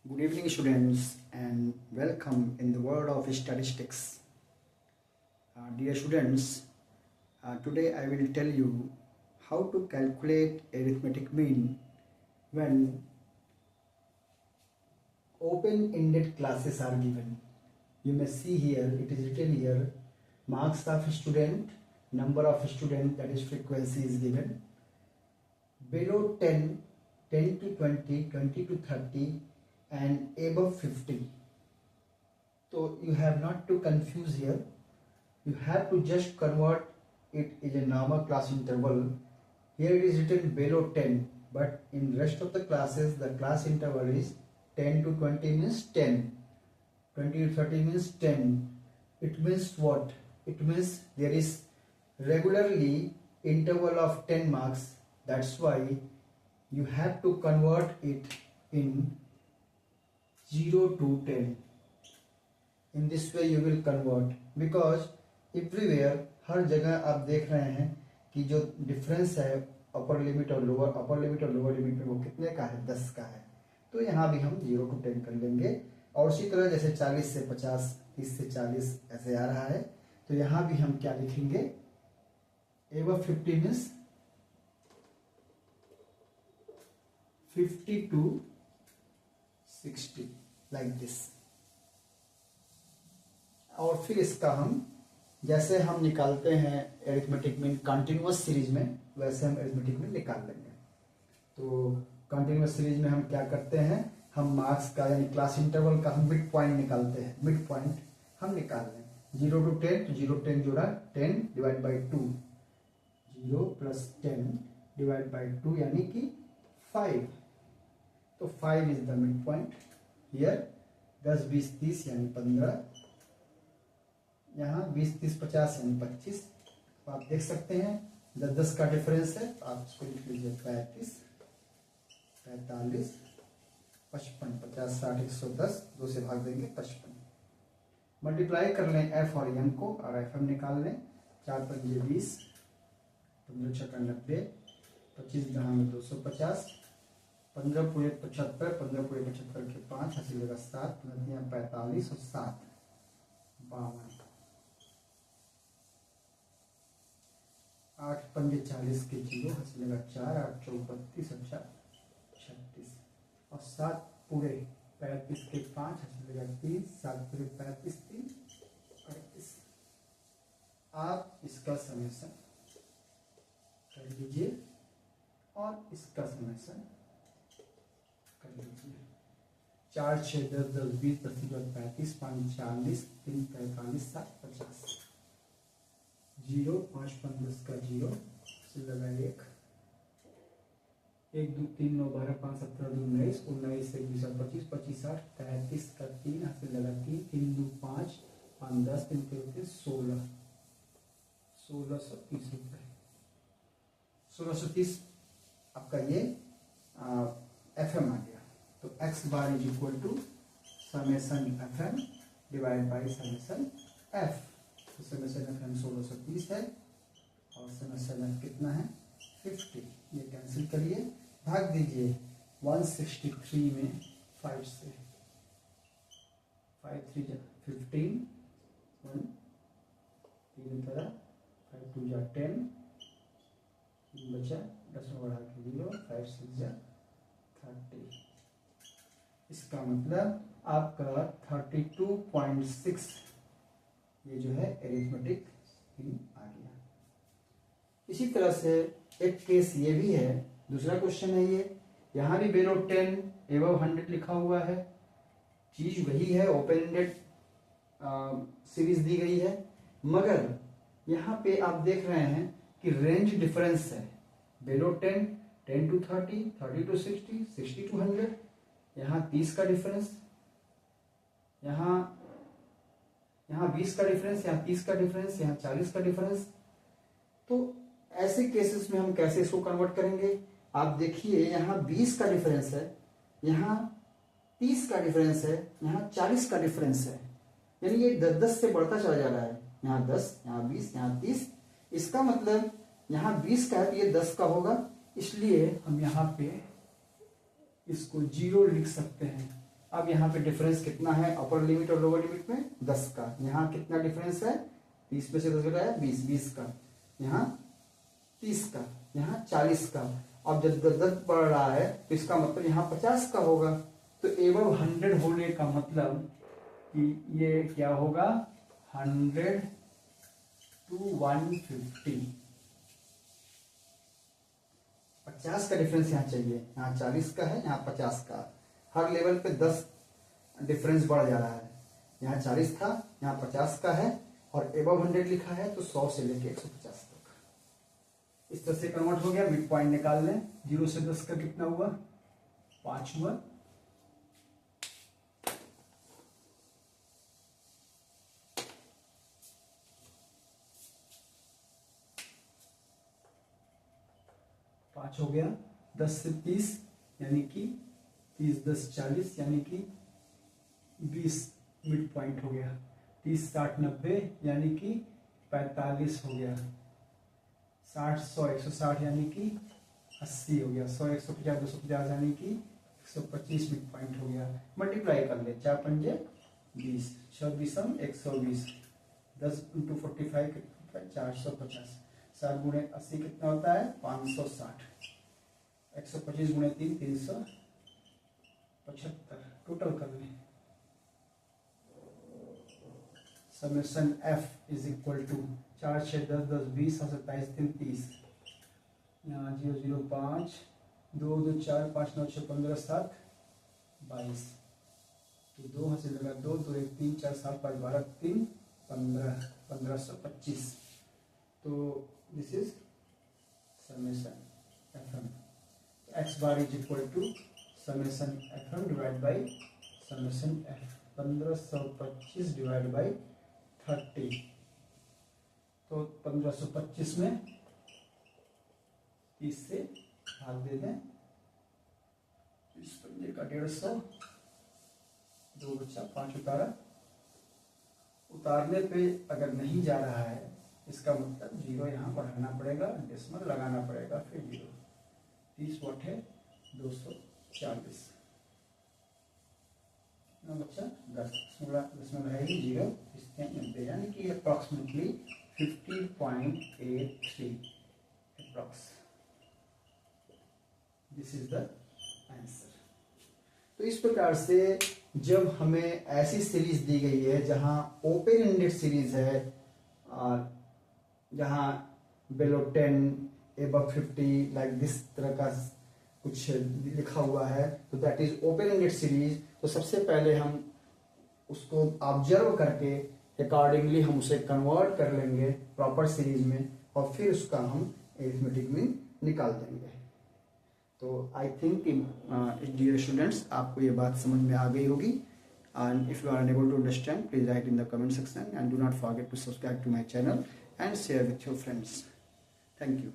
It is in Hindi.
Good evening, students, and welcome in the world of statistics. Dear students, today I will tell you how to calculate arithmetic mean when open-ended classes are given. You may see here, it is written here, marks of student, number of student, that is frequency is given. Below 10, 10 to 20, 20 to 30, and above 50. So you have not to confuse here. You have to just convert it in a normal class interval. Here it is written below 10, but in rest of the classes the class interval is 10 to 20 means 10, 20 to 30 means 10. It means what? It means there is regularly interval of 10 marks. That's why you have to convert it in 0 to 10. In this way you will convert, because everywhere हर जगह आप देख रहे हैं कि जो डिफरेंस है अपर लिमिट और लोअर लिमिट में वो कितने का है, 10 का है. तो यहाँ भी हम 0 to 10 कर लेंगे. और उसी तरह जैसे 40 से 50, 30 से 40 ऐसे आ रहा है, तो यहाँ भी हम क्या लिखेंगे, above 50 means 50 to 60 like this. और फिर इसका हम जैसे हम निकालते हैं एरिथमेटिक मीन कंटिन्यूअस सीरीज में, वैसे हम एरिथमेटिक मीन निकाल लेंगे. तो कंटिन्यूअस सीरीज में हम क्या करते हैं, हम मार्क्स का यानी क्लास इंटरवल का हम मिड पॉइंट निकालते हैं. मिड पॉइंट हम निकाल लें 0 to 10, तो 0 10 जोड़ा 10 divide by 2, 0 plus 10 divide by 2 यानी कि 5. तो 5 is the mid point here. 10 20 30 यानी 15, यहाँ 20 30 50 यानी 25. तो आप देख सकते हैं 10 का डिफरेंस है, तो आप इसको लिख लीजिए 35 45 55 50 60 110, 2 से भाग देंगे 55. मल्टीप्लाई कर लें एफ और एम को और एफ एम निकाल लें. 4 पंजे 20, 15 छक्का 90, 25 दहा में 250, 15 पूरे 75, 15 पूरे 75 के 5 हासिल लगा 7, 45 और 7 52, 8 पंजे 40 के 0 हासिल लगा 4, 8 चौक 32 और 4 36 और 7 पूरे 35 के 5 हासिल लगा 3, 7 पूरे 35 3 38. आप इसका समेसन कर लीजिए और इसका समेसन कर लीजिए. 4 6 10 10 20 10 35 5 40 3 45 7 50. 0 5 5 10 का 0 से लगा 1 1 2 3 9 12 5 17 2 19 19 1 20 25 25 8 33 का 3 से लगा 3 3 2 5 5 10 3 के होते 16 1630 रुपये. 1630 आपका ये एफ एम आ गया. तो x bar is equal to summation f m divide by summation f. तो समेसन एफ एम 1630 है और समेसन एफ कितना है 50. ये कैंसिल करिए, भाग दीजिए 163 में 5 से. 5 3 15 1 3 तरह 5 2 जा 10 बचा 10 में बढ़ा के 0 5 6 जा 30. इसका मतलब आपका 32.6 ये जो है एरिथमेटिक मीन आ गया. इसी तरह से एक केस ये भी है, दूसरा क्वेश्चन है ये. यहाँ भी बेलो 10 एबव 100 लिखा हुआ है. चीज वही है, ओपन एंडेड सीरीज दी गई है, मगर यहाँ पे आप देख रहे हैं कि रेंज डिफरेंस है. बेलो 10 10 to 30, 30 to 60, 60 to 100. यहाँ 30 का डिफरेंस, यहाँ 20 का डिफरेंस, यहाँ 30 का डिफरेंस, यहाँ 40 का डिफरेंस. तो ऐसे केसेस में हम कैसे इसको कन्वर्ट करेंगे. आप देखिए यहाँ 20 का डिफरेंस है, यहाँ 30 का डिफरेंस है, यहाँ 40 का डिफरेंस है. यानी ये 10 से बढ़ता चला जा रहा है. यहाँ 10, यहाँ 20, यहाँ 30. इसका मतलब यहाँ 20 का है तो ये 10 का होगा. इसलिए हम यहाँ पे इसको 0 लिख सकते हैं. अब यहाँ पे डिफरेंस कितना है अपर लिमिट और लोअर लिमिट में? 10 का। यहाँ कितना डिफरेंस है? 30 में से 10 घटाया 20 का। यहाँ 30 का, यहाँ 40 का। अब जब 10 बढ़ रहा है तो इसका मतलब यहाँ 50 का होगा। तो एबव 100 होने का मतलब कि ये क्या होगा? 100 to 150। 50 का डिफरेंस यहाँ चाहिए। यहाँ 40 का है, यहाँ 50 का। हर लेवल पे 10 डिफरेंस बढ़ जा रहा है। यहाँ 40 था, यहाँ 50 का है, और एबव 100 लिखा है तो 100 से लेके 150 तक। इस तरह से कन्वर्ट हो गया। मिड पॉइंट निकाल लें। 0 से 10 का कितना हुआ? 5 हुआ। पाँच हो गया। 10 से 30 यानी कि 30 10 40 यानी कि 20 मिड पॉइंट हो गया। 30 60 90 यानी कि 45 हो गया। 60 100 160 यानी कि 80 हो गया। 100 150 250 यानी कि 125 मिड पॉइंट हो गया। मल्टीप्लाई कर ले। 4 पंजे 20, 6 20 120, 10 × 45 कितना? 450। 7 गुणे 80 कितना होता है? 560। 125 गुणे 3 375। टोटल कर लें। Summation f is equal to 4 6 10 10 20 और 27 3 30। यहाँ 0 0 5 2 2 4 5 9 6 15 7 22। तो 2 हाथ से लगा 2 2 1 3 4 7 5 12 3 15 1525। तो this is summation f m. X bar is equal to summation f m divide by summation f. 1525 divide by 30। तो 1525 में 30 से भाग दे दें। इस पंजे का 150। 2 बचा 5 उतारा। उतारने पे अगर नहीं जा रहा है इसका मतलब 0 यहाँ बढ़ाना पड़ेगा, डेसिमल लगाना पड़ेगा, फिर 0। 30 वाट है 240। बच्चा 10 दशमलव है ही 0 90 यानी कि approximately 50.83 approx. This is the answer. तो इस प्रकार से जब हमें ऐसी सीरीज दी गई है जहां ओपन एंडेड सीरीज है और जहां below 10 above 50 लाइक दिस तरह का कुछ लिखा हुआ है, तो that is open ended series. तो सबसे पहले हम उसको ऑब्जर्व करके अकॉर्डिंगली हम उसे कन्वर्ट कर लेंगे प्रॉपर सीरीज में, और फिर उसका हम अरिथमेटिक मीन निकाल देंगे। तो आई थिंक डियर स्टूडेंट्स आपको ये बात समझ में आ गई होगी। And if you are unable to understand please write in the comment section and do not forget to subscribe to my channel and share with your friends. Thank you.